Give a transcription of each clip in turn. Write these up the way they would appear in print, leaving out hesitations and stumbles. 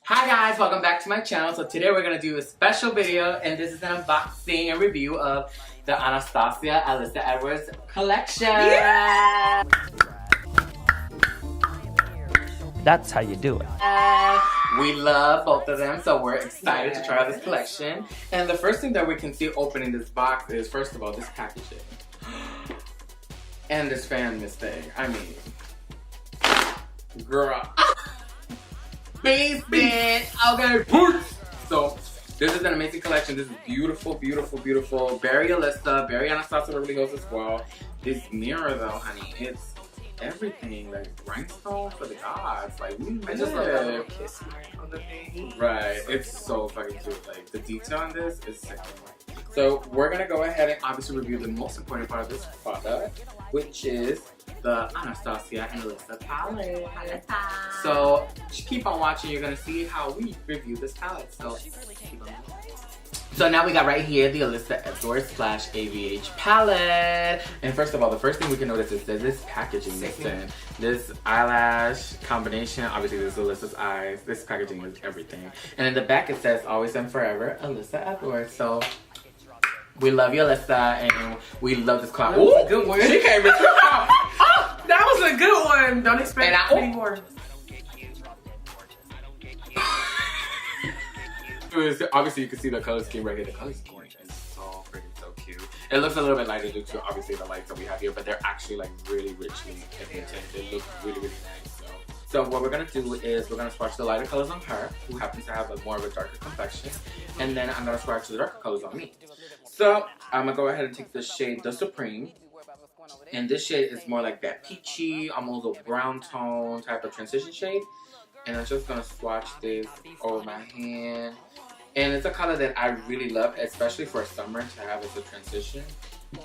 Hi guys, welcome back to my channel. So today we're going to do a special video and this is an unboxing and review of the Anastasia Alyssa Edwards collection. Yeah! That's how you do it. We love both of them, so we're excited to try out this collection. And the first thing that we can see opening this box is, first of all, this packaging. And this fan mistake. I mean, girl. Basement. Okay. So this is an amazing collection. This is beautiful, beautiful, beautiful. Very Alyssa, very Anastasia Beverly Hills as well. This mirror though, honey, it's everything. Like rhinestone for the gods. Like I just love that little kiss mark on the thing. Right. It's so fucking cute. Like the detail on this is sick. So we're gonna go ahead and obviously review the most important part of this product, which is the Anastasia and Alyssa palette. So keep on watching, you're gonna see how we review this palette. So now we got right here the Alyssa Edwards / ABH palette. And first of all, the first thing we can notice is that this packaging is in. This eyelash combination, obviously this is Alyssa's eyes. This packaging is everything. And in the back it says always and forever Alyssa Edwards. So we love you, Alyssa, and we love this cloud. Ooh, good one. She came with Oh, that was a good one. Don't expect any more. Obviously, you can see the color scheme right here. The color scheme is so pretty, so cute. It looks a little bit lighter due to obviously the lights that we have here, but they're actually like really richly pigmented. They look really, really nice. So what we're gonna do is we're gonna swatch the lighter colors on her, who happens to have a more of a darker complexion, and then I'm gonna swatch the darker colors on me. So I'm gonna go ahead and take the shade The Supreme, and this shade is more like that peachy, almost a brown tone type of transition shade. And I'm just gonna swatch this over my hand. And it's a color that I really love, especially for summer to have as a transition.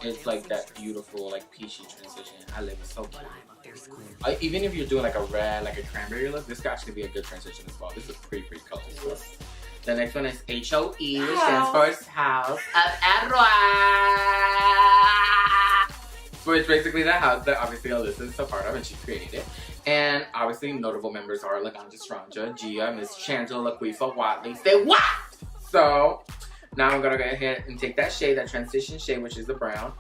It's like that beautiful, like peachy transition. I love it, so cute. Even if you're doing like a red, like a cranberry look, this could actually be a good transition as well. This is a pretty color. So the next one is HOE, which stands for House of Edwards. So it's basically the house that obviously Alyssa is a part of and she created it. And obviously notable members are Laganja Stranja, Gia, Miss Chandler, Laquifa, Watley. Say what? So now I'm gonna go ahead and take that shade, that transition shade, which is the brown.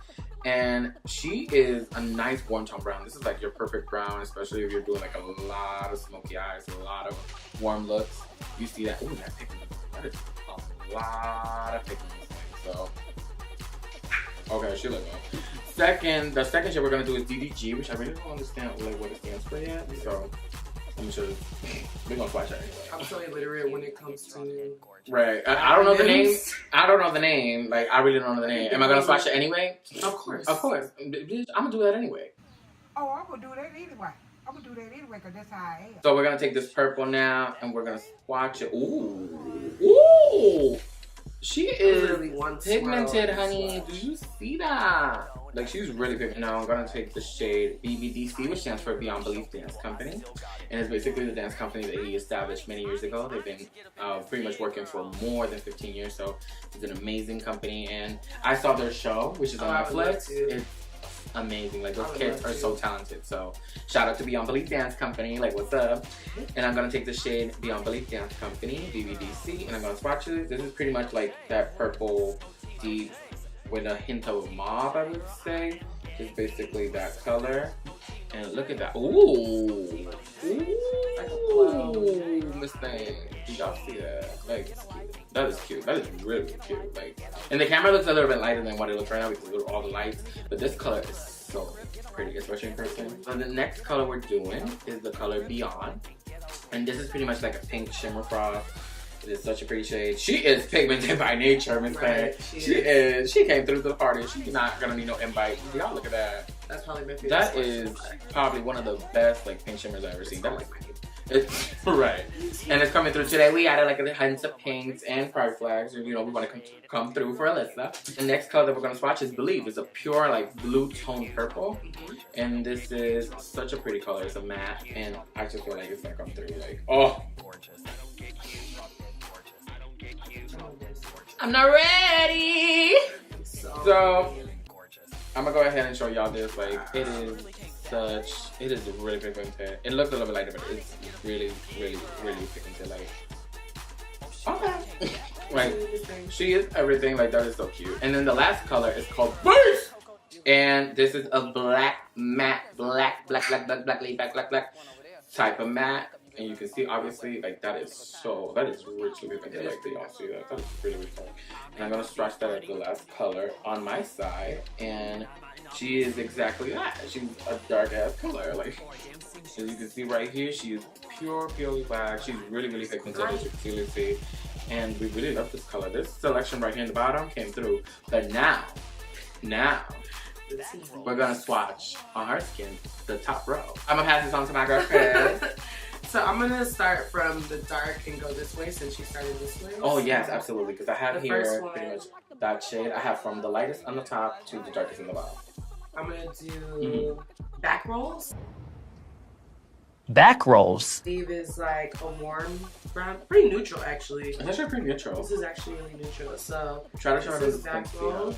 And she is a nice warm tone brown. This is like your perfect brown, especially if you're doing like a lot of smoky eyes, a lot of warm looks. You see that? Ooh, that pigment. That is a lot of pigment. So, okay, she look good. The second shade we're gonna do is DDG, which I really don't understand like what it stands for yet. So I'm sure we're gonna swatch that anyway. I'm so illiterate when it comes to right. I don't know the name. I don't know the name. Like I really don't know the name. Am I gonna swatch it anyway? Of course. Of course. I'm gonna do that anyway. Oh, I'm gonna do that anyway. I'm gonna do that anyway because that's how I am. So we're gonna take this purple now and we're gonna swatch it. Ooh. Ooh. She is really pigmented, honey. Do you see that? Like she's really pigmented. Now I'm gonna take the shade BBDC, which stands for Beyond Belief Dance Company, and it's basically the dance company that he established many years ago. They've been pretty much working for more than 15 years, so it's an amazing company. And I saw their show, which is on Netflix. It's amazing. Like those kids are so talented. So shout out to Beyond Belief Dance Company. Like what's up? And I'm gonna take the shade Beyond Belief Dance Company BBDC, and I'm gonna swatch it. This is pretty much like that purple deep with a hint of mauve, I would say. It's basically that color. And look at that. Ooh. Ooh. Miss Thing. Did y'all see that? Like, that is cute. That is really cute. Like, and the camera looks a little bit lighter than what it looks right now because of all the lights. But this color is so pretty, especially in person. So the next color we're doing is the color Beyond. And this is pretty much like a pink shimmer frost. It is such a pretty shade. She is pigmented by nature, Miss Thing. She is. She came through to the party. She's not gonna need no invite. Y'all look at that. That's probably my favorite. That is probably one of the best like pink shimmers I've ever seen. That like it's right. And it's coming through today. We added like a hint of pinks and pride flags. You know, we want to come through for Alyssa. The next color that we're gonna swatch is Believe. It's a pure like blue tone purple. And this is such a pretty color. It's a matte, and I just feel like it's gonna come through like oh. I'm not ready. So I'm gonna go ahead and show y'all this. Like it is really pigmented. It looks a little bit lighter, but it's really pigmented. Like Like, she is everything. Like, that is so cute. And then the last color is called Burst! And this is a black matte, black type of matte. And you can see, obviously, like, that is richly pigmented. Like, do y'all see that? That is really, really fun. And I'm going to swatch that as the last color on my side. And she is exactly that. She's a dark-ass color. Like, as you can see right here, she is purely black. She's really, really pigmented, as you can clearly see. And we really love this color. This selection right here in the bottom came through. But now, we're going to swatch on her skin the top row. I'm going to pass this on to my girl, Chris. So I'm going to start from the dark and go this way since she started this way. Oh, yes, absolutely. Because I have The here first one. pretty much that shade. I have from the lightest on the top to the darkest in the bottom. I'm going to do back rolls. Back rolls. Steve is like a warm brown. Pretty neutral, actually. It's actually pretty neutral. This is actually really neutral. So Try to show her this this is back thing. roll.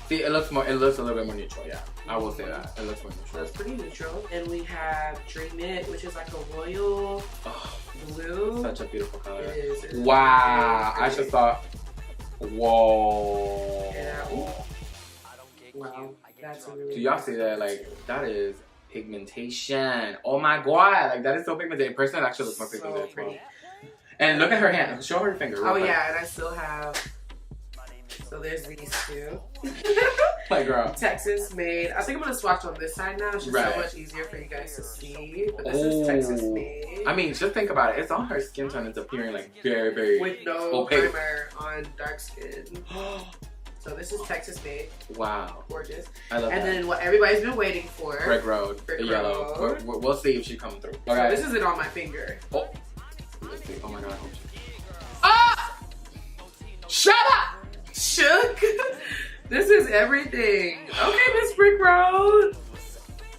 See, it looks a little bit more neutral, yeah. I will say that. It looks more So neutral. it's pretty neutral. And we have Dream It, which is like a royal blue. Such a beautiful color. It is. It is Wow. really I just thought, whoa. Yeah. Ooh. Wow. That's a really Do y'all see that? Like, that is pigmentation. Oh my god. Like, that is so pigmented. In person, it actually looks more so pigmented. pretty. And look at her hand. Show her finger. Oh yeah, and I still have. So there's these two. Like, girl. Texas made. I think I'm gonna swatch on this side now. It's just Right. so much easier for you guys to see. But this is Texas made. I mean, just think about it. It's on her skin tone. It's appearing like very, very With no opaque. primer on dark skin. So this is Texas made. Wow. Gorgeous. I love And that. then what everybody's been waiting for. Brick Road, Brick the yellow. Road. We'll see if she comes through. So Okay. this isn't on my finger. Oh. Let's see. Oh my god, I hope she. Ah! Shut up! Shook. This is everything. Okay, Miss Brick Road.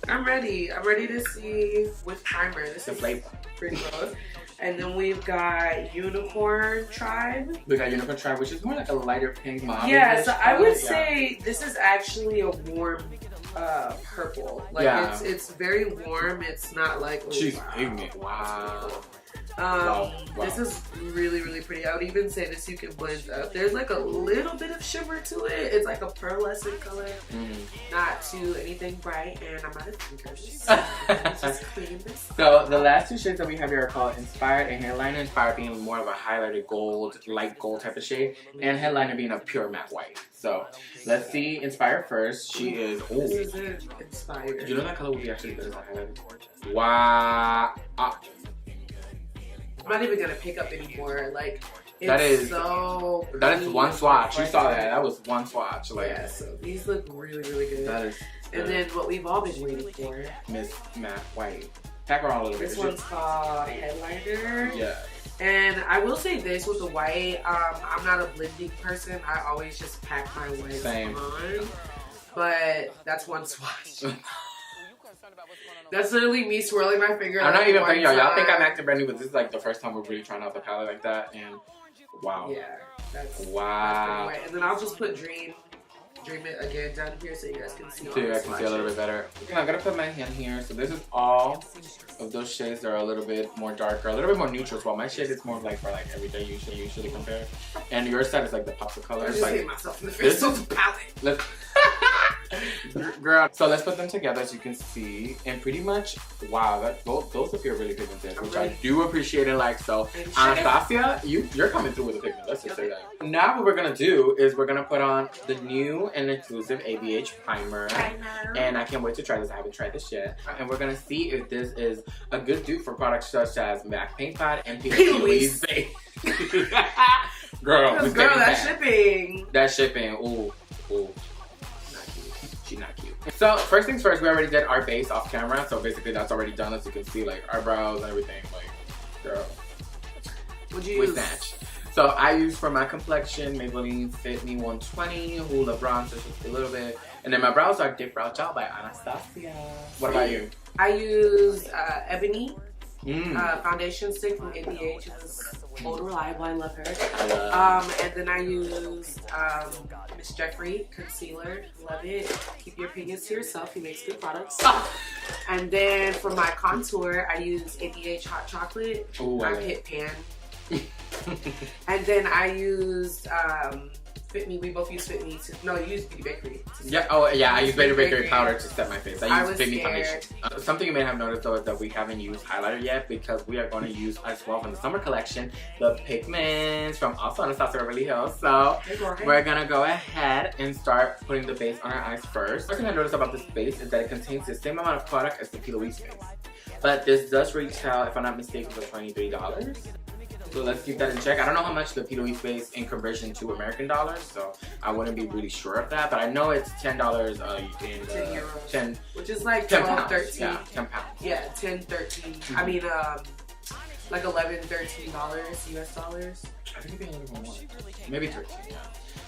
I'm ready. I'm ready to see with primer. This The is flavor. Brick Road. And then we've got Unicorn Tribe. We got Unicorn Tribe, which is more like a lighter pink mauve. Yeah, so I would say this is actually a warm purple. Like Yeah. it's very warm. It's not like She's wow. pigment. Wow. This is really, really pretty. I would even say this you can blend up. There's like a little bit of shimmer to it. It's like a pearlescent color. Not too anything bright, and I'm out of fingers. Just clean this. So the last two shades that we have here are called Inspired and Headliner. Inspired being more of a highlighted gold, light gold type of shade, and Headliner being a pure matte white. So let's see Inspired first. She is, oh, This is it. Inspired. you know that color would be actually good as a highlighter. Wow. I'm not even gonna pick up anymore. Like it's That is- so. That is one swatch. You saw that. That was one swatch. Like, Yeah. So these look really, really good. that is. And then what we've all been waiting for. Miss Matte White. Pack her on a little bit. This one's called Headliner. Yeah. And I will say this with the white, I'm not a blending person. I always just pack my whites Same. on. But that's one swatch. That's literally me swirling my finger. I'm not even one playing y'all. Y'all think time. I'm acting brand new, but this is like the first time we're really trying out the palette like that. And wow. Yeah. That's Wow. That's and then I'll just put Dream It again down here so you guys can see. So you guys can see a little bit better. Okay, I'm gonna put my hand here. So this is all of those shades that are a little bit more darker, a little bit more neutral as well. My shade is more like for like everyday usually compare. And your side is like the pops of color. I It's just hit like myself in the face with the palette. let's girl. So let's put them together as you can see. And pretty much, wow, that those appear really pigmented, which I do appreciate and like. So Anastasia, you're coming through with the pigment. Let's just say that. Now what we're gonna do is we're gonna put on the new and exclusive ABH primer. And I can't wait to try this. I haven't tried this yet. And we're gonna see if this is a good dupe for products such as MAC Paint Pot and Louise. Girl, Girl, that's shipping. That shipping. Ooh. Not cute. She's not cute. So first things first, we already did our base off camera. So basically that's already done, as you can see, like our brows and everything. Like, girl. What'd you We use? snatched. So I used for my complexion Maybelline Fit Me 120, Hula Bronzer just a little bit. And then my brows are Dip Brow Gel by Anastasia. What about you? I used Ebony Mm. foundation stick from ABH. It's old reliable. I love her. I love And then I used Miss Jeffrey concealer. Love it. Keep your opinions to yourself. He makes good products. And then for my contour, I used ABH hot chocolate. Ooh, I love hit pan. And then I used Fit Me. We both use Fit Me. No, you use Beauty Bakery. Yeah. Oh, yeah. I use Beauty Bakery powder to set my face. I use Fit Me scared. foundation. Something you may have noticed though is that we haven't used highlighter yet because we are going to use as well from the summer collection the pigments from also Anastasia Beverly Hills. So we're gonna go ahead and start putting the base on our eyes first. First thing I noticed about this base is that it contains the same amount of product as the P. Louise base, but this does retail, if I'm not mistaken, for $23. So let's keep that in check. I don't know how much the P. Louise base in conversion to American dollars, so I wouldn't be really sure of that. But I know it's $10 in 10 euros. 10, which is like 10 12, pounds. 13. Yeah, 10 pounds. Yeah, 10, 13. I mean, like $11, $13 US dollars. I think it'd be a little bit more. Maybe 13, yeah.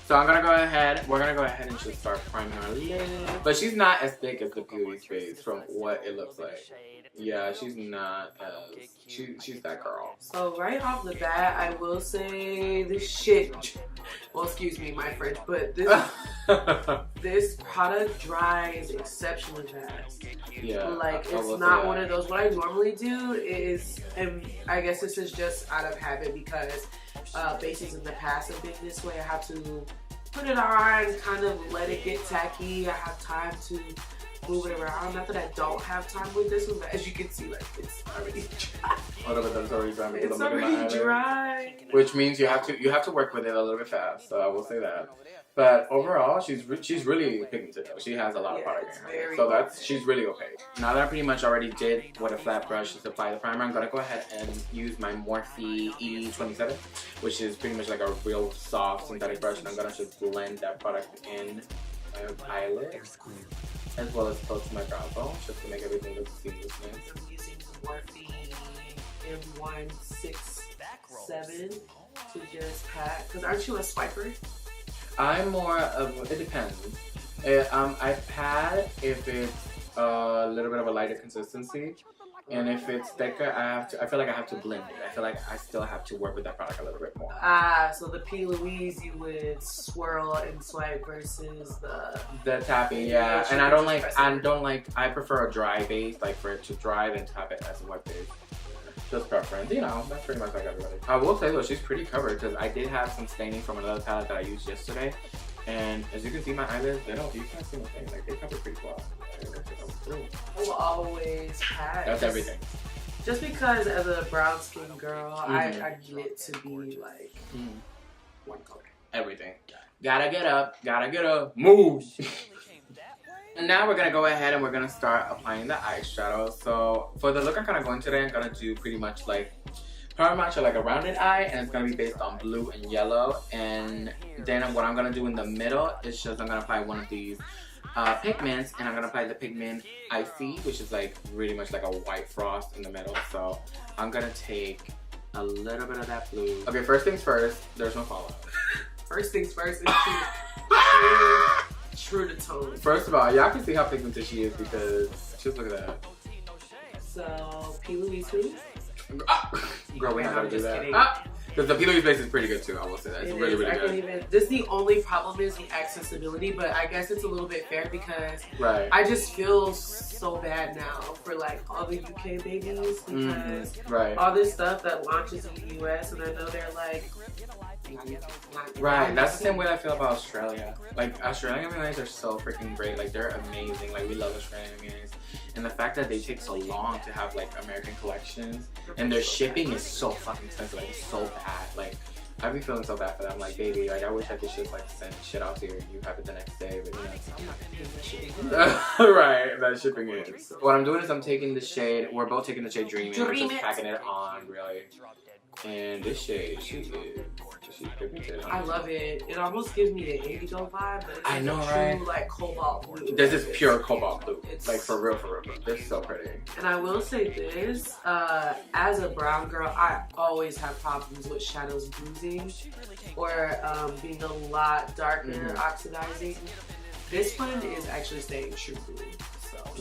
So I'm gonna go ahead, we're gonna go ahead and just start priming our lid. But she's not as thick as the P. Louise base from what it looks like. Yeah, she's not as, she's that girl. So right off the bat, I will say this shit, well, excuse me, my French, but this product dries exceptionally fast. Yeah. Like, it's not one of those, what I normally do is, and I guess this is just out of habit because bases in the past have been this way. I have to put it on, kind of let it get tacky. I have time to move it around. Not that I don't have time with this one, but as you can see, like, it's already dry. It's already dry. It's already dry. Which means you have to work with it a little bit fast. So I will say that. But overall, she's really pigmented though. She has a lot of product in her. So she's really okay. Now that I pretty much already did with a flat brush to apply the primer, I'm gonna go ahead and use my Morphe E27, which is pretty much like a real soft synthetic brush, and I'm gonna just blend that product in my eyelid as well as close to my brow bone, just to make everything look seamless. I'm using Morphe M167 to just pat. Cause aren't you a swiper? I'm more of, it depends. I pat if it's a little bit of a lighter consistency, and if it's thicker, I feel like I have to blend it. I feel like I still have to work with that product a little bit more. So the P. Louise you would swirl and swipe versus the tapping, yeah. And I prefer a dry base, like for it to dry then tap it as a wet base. Just preference, you know, that's pretty much like everybody. I will say though, she's pretty covered because I did have some staining from another palette that I used yesterday. And as you can see, my eyelids, you can't see anything. Like, they cover pretty well. I will always pat. That's everything. Just because as a brown skin girl, I need it to be like one color. Everything. Gotta get up, move! And now we're gonna go ahead and we're gonna start applying the eyeshadow. So for the look I'm gonna go in today, I'm gonna do pretty much like like a rounded eye, and it's gonna be based on blue and yellow. And then what I'm gonna do in the middle is just I'm gonna apply one of these pigments, and I'm gonna apply the pigment Icy, which is like really much like a white frost in the middle. So I'm gonna take a little bit of that blue. Okay, first things first, there's no fallout. First things first is true to tone. First of all, y'all can see how pigmented she is because just look at that. So P. Louise who? Girl, we're not gonna do that. Because the P. Louise base is pretty good too, I will say that. It's really, really good. This the only problem is the accessibility, but I guess it's a little bit fair because I just feel so bad now for like all the UK babies because all this stuff that launches in the US, and I know they're like that's the same way I feel about Australia. Like, Australian MUAs are so freaking great. Like, they're amazing. Like, we love Australian MUAs. And the fact that they take so long to have like American collections, and their shipping is so fucking expensive. Like, it's so bad. Like, I be feeling so bad for them. Like, baby, like, I wish I could just like send shit out to you and you have it the next day, but you know. Right, that shipping is. What I'm doing is I'm taking the shade, we're both taking the shade Dream, and I'm just packing it on, really. And this shade, she's pigmented. I love it. It almost gives me the indigo vibe, but it's like a true like cobalt blue. This is pure cobalt blue. It's like for real. This is so pretty. And I will say this, as a brown girl, I always have problems with shadows bruising or being a lot darker, oxidizing. This one is actually staying true blue.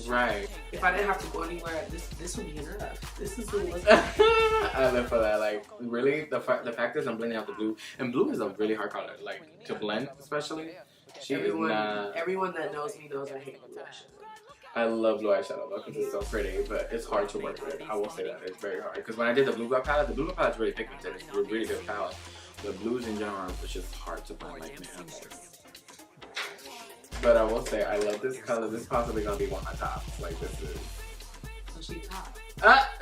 Right. If I didn't have to go anywhere, this would be enough. This is the look. I live for that. Like, really, the fact is I'm blending out the blue, and blue is a really hard color, like to blend, especially. Everyone that knows me knows I hate blue eyeshadow. I love blue eyeshadow though because it's so pretty, but it's hard to work with. I will say that. It's very hard. Because when I did the blue glow palette, the blue glow palette's really pigmented. It's a really good palette. The blues in general are just hard to find, like, man. But I will say, I love this color. This is possibly going to be one of my tops. Like, this is... So she top.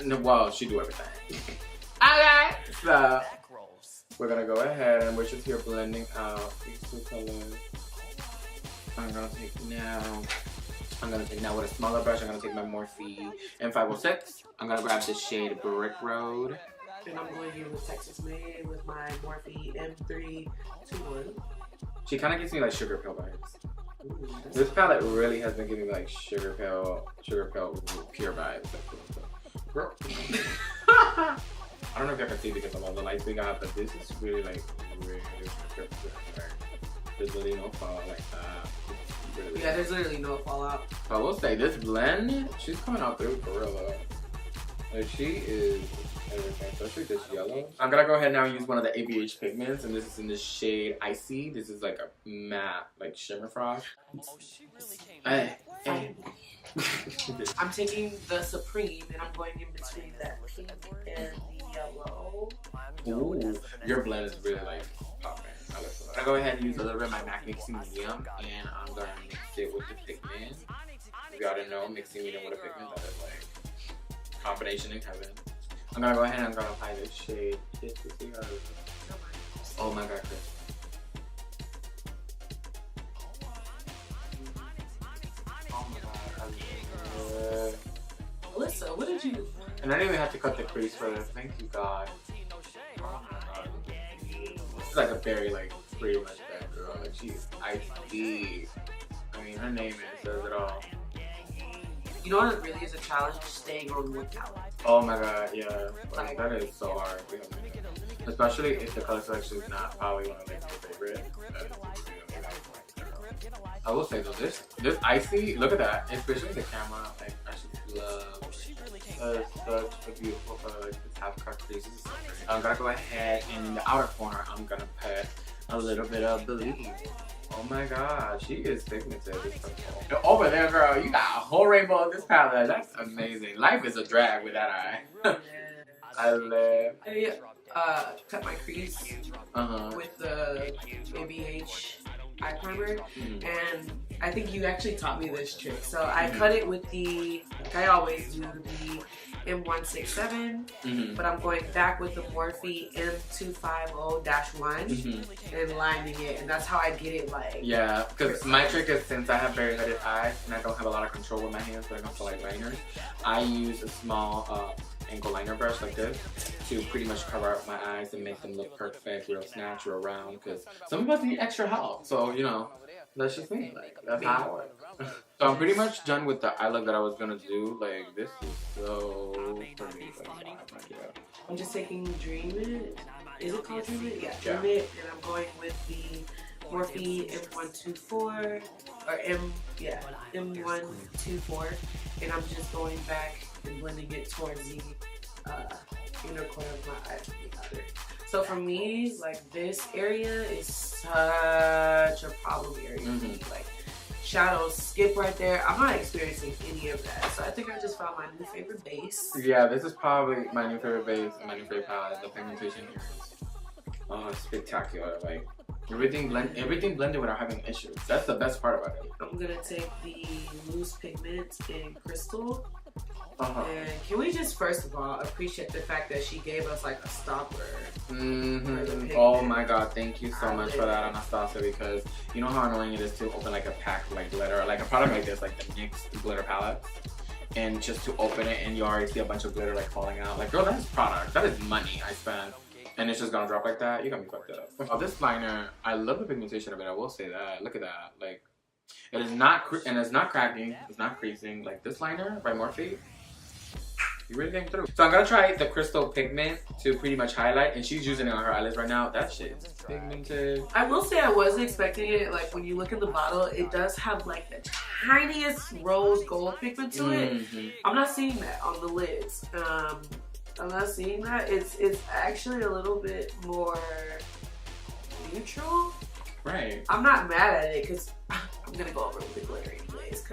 No, well, she do everything. Okay. So, we're going to go ahead and we're just here blending out these two colors. I'm going to take now with a smaller brush, I'm going to take my Morphe M506. I'm going to grab the shade Brick Road. And I'm going here with Texas Made with my Morphe M321. She kind of gives me like Sugar Pill vibes. Ooh, this palette really has been giving me like Sugar Pill pure vibes. Girl. I don't know if you can see because of all the lights we got, but this is really like really there's really no fall like that. Really yeah, there's literally no fallout. I will say this blend, she's coming out through for real though. Like she is everything, especially this yellow. I'm gonna go ahead now and use one of the ABH pigments, and this is in the shade Icy. This is like a matte, like shimmer frost. Hey. I'm taking the Supreme and I'm going in between that pink and the yellow. Ooh, your blend is really like popping. I'm gonna go ahead and use a little bit of my MAC Mixing Medium, and I'm gonna mix it with the pigment. If y'all didn't know, mixing medium with a pigment, that is like combination in heaven. I'm gonna go ahead and I'm gonna apply this shade. Oh my god, Chris. Oh my god. Alyssa, what did you do? And I didn't even have to cut the crease for this. Thank you, God. Oh my god. She's like a very, like, pretty much bad girl. Like, she's icy. I mean, her name says it all. You know what really is a challenge? Staying on one palette. Oh my god, yeah. Like, that is so hard. Especially if the color selection is not probably one of like, your favorite. I will say though, this Icy, look at that. Especially the camera, like, I just love such a beautiful color. Like, this half cut crease is so pretty. I'm gonna go ahead and in the outer corner, I'm gonna put a little bit of Believe. Oh my god, she is pigmented. Over there, girl, you got a whole rainbow of this palette. That's amazing. Life is a drag with that eye. I live. I cut my crease with the ABH eye primer, and I think you actually taught me this trick. So I cut it with the, like I always do, the M167, but I'm going back with the Morphe M250-1 and lining it, and that's how I get it like. Yeah, because my trick is, since I have very hooded eyes and I don't have a lot of control with my hands when it comes to like liners, I use a small angle liner brush like this to pretty much cover up my eyes and make them look perfect, real snatched, real round, because some of us need extra help. So, you know, that's just me. Like, that's how I work. So I'm pretty much done with the eye look that I was going to do. Like, this is so pretty. I'm just taking Dream It. Is it called Dream It? Yeah, Dream It. And I'm going with the Morphe M124 or M124, and I'm just going back and blending it towards the inner corner of my eye. So for me, like, this area is such a problem area for me. Like, shadows skip right there. I'm not experiencing any of that. So I think I just found my new favorite base. Yeah, this is probably my new favorite base and my new favorite palette. The pigmentation here is spectacular. Like, everything blended without having issues. That's the best part about it. I'm gonna take the loose pigment in Crystal. And can we just first of all appreciate the fact that she gave us like a stopper? Oh my god, thank you so much for that, Anastasia, because you know how annoying it is to open like a pack of like glitter, like a product like this, like the NYX glitter palette, and just to open it and you already see a bunch of glitter like falling out. Like, girl, that is product. That is money I spent. And it's just gonna drop like that. You got me fucked up. This liner, I love the pigmentation of it. I will say that. Look at that. Like, it is not, and it's not cracking. It's not creasing. Like, this liner by Morphe, you really came through. So I'm gonna try the Crystal pigment to pretty much highlight, and she's using it on her eyelids right now. That shit is pigmented. I will say I wasn't expecting it. Like, when you look in the bottle, it does have like the tiniest rose gold pigment to it. I'm not seeing that on the lids. I'm not seeing that. It's actually a little bit more neutral. Right. I'm not mad at it because I'm gonna go over with the glitter anyway. face.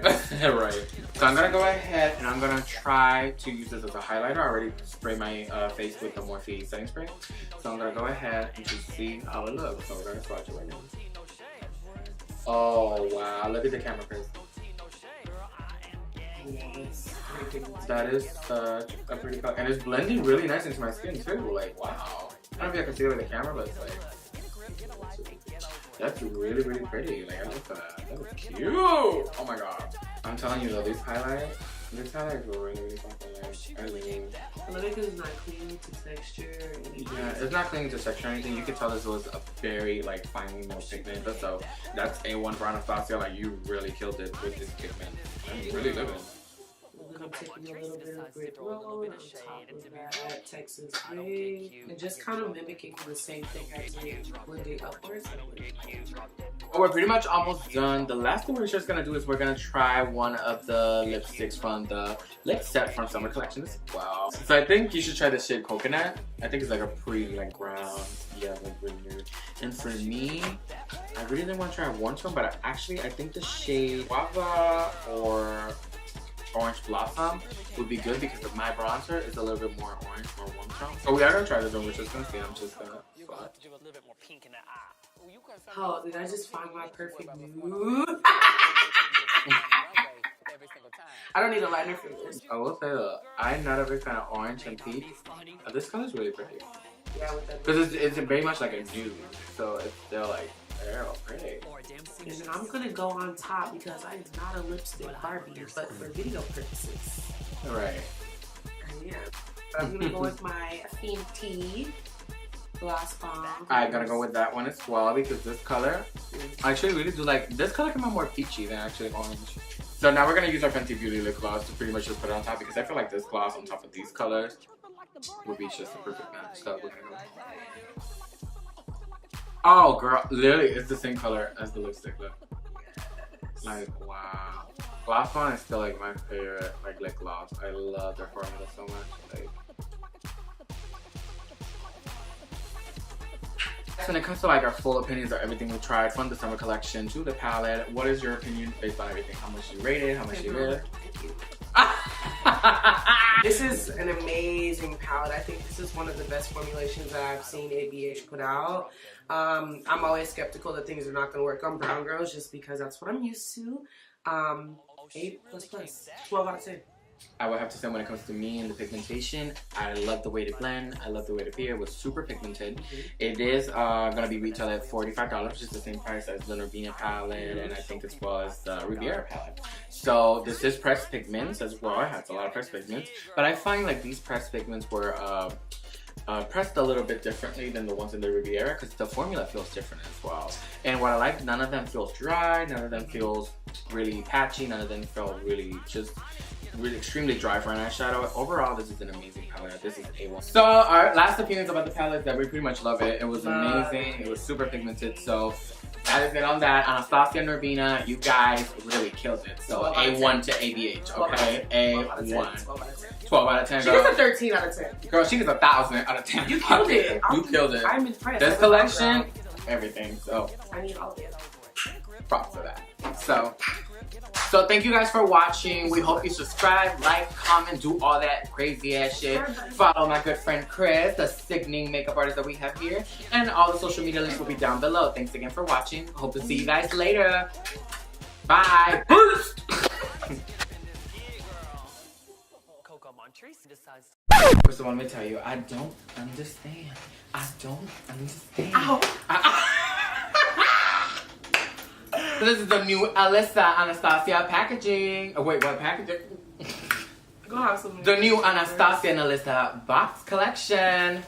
Right. So I'm gonna go ahead and I'm gonna try to use this as a highlighter. I already sprayed my face with the Morphe setting spray. So I'm gonna go ahead and just see how it looks. So we're gonna swatch it right now. Oh wow, look at the camera, Chris. That is such a pretty color. And it's blending really nice into my skin too. Like, wow. I don't know if you can see it with the camera, but it's like, that's really, really pretty. Like, I like that. That was cute. Oh my god. I'm telling you though, these highlights were really, really fucking nice. I love it because it's not clean to texture. Yeah, it's not clean to texture or anything. You can tell this was a very, like, finely milled pigment. So that's A1 for Anastasia. Like, you really killed it with this pigment. I'm really living. And I'm taking a little bit of Brick Road on top of that Texas Wig. And just kind of mimicking the same thing I did blending upwards. Oh, we're pretty much almost done. The last thing we're just gonna do is we're gonna try one of the lipsticks from the lip set from summer collection as well. So I think you should try the shade Coconut. I think it's like a pretty like brown, yeah, like really nude. And for me, I really didn't want to try one tone, but I think the shade Guava or Orange Blossom would be good because my bronzer is a little bit more orange, more warm tone. So we are gonna try this one. We're just gonna see. I'm just gonna. Oh, did I just find my perfect nude? I don't need a liner for this. I will say though, I'm not a big fan of orange and peach. This color is really pretty. Yeah, with that. Because it's very much like a nude, so it's still like, oh, pretty. And then I'm gonna go on top because I'm not a lipstick Barbie, but for video purposes. Right. Yeah. But I'm gonna go with my Fenty Gloss Bomb. I'm gonna go with that one as well because this color, I actually really do like, this color came out more peachy than actually orange. So now we're gonna use our Fenty Beauty lip gloss to pretty much just put it on top because I feel like this gloss on top of these colors would be just a perfect match. So we're gonna go. Oh girl, literally it's the same color as the lipstick, look. Like, wow. Gloss one is still like my favorite like lip gloss. I love their formula so much. Like, when it comes to like our full opinions of everything we tried from the summer collection to the palette, what is your opinion based on everything? How much you rated? How much you rated? This is an amazing palette. I think this is one of the best formulations that I've seen ABH put out. I'm always skeptical that things are not going to work on brown girls just because that's what I'm used to. 8++, 12 out of 10. I would have to say when it comes to me and the pigmentation, I love the way to blend. I love the way to appear. It was super pigmented. It is going to be retailed at $45, which is the same price as the Nervina palette and I think as well as the Riviera palette. So this is pressed pigments as well. It has a lot of pressed pigments. But I find like these pressed pigments were pressed a little bit differently than the ones in the Riviera because the formula feels different as well. And what I like, none of them feels dry. None of them feels really patchy. None of them feel really just really extremely dry for an eyeshadow. Overall, this is an amazing palette. This is A1. So our last opinions about the palette is that we pretty much love it. It was amazing. It was super pigmented. So that is it on that. Anastasia and Nervina, you guys really killed it. So A1 to ABH, okay? A1. 12 out of 10. She gets a 13 out of 10. Girl, she gets 1,000 out of 10. You killed it. You killed it. I'm impressed. This collection, everything. So I need all of it. props for that. So thank you guys for watching. We hope you subscribe, like, comment, do all that crazy ass shit. Follow my good friend Chris, the sickening makeup artist that we have here. And all the social media links will be down below. Thanks again for watching. Hope to see you guys later. Bye. First of all, let me tell you, I don't understand. Ow. So this is the new Alyssa Anastasia packaging. Oh wait, what packaging? Go have some. The new Anastasia and Alyssa box collection.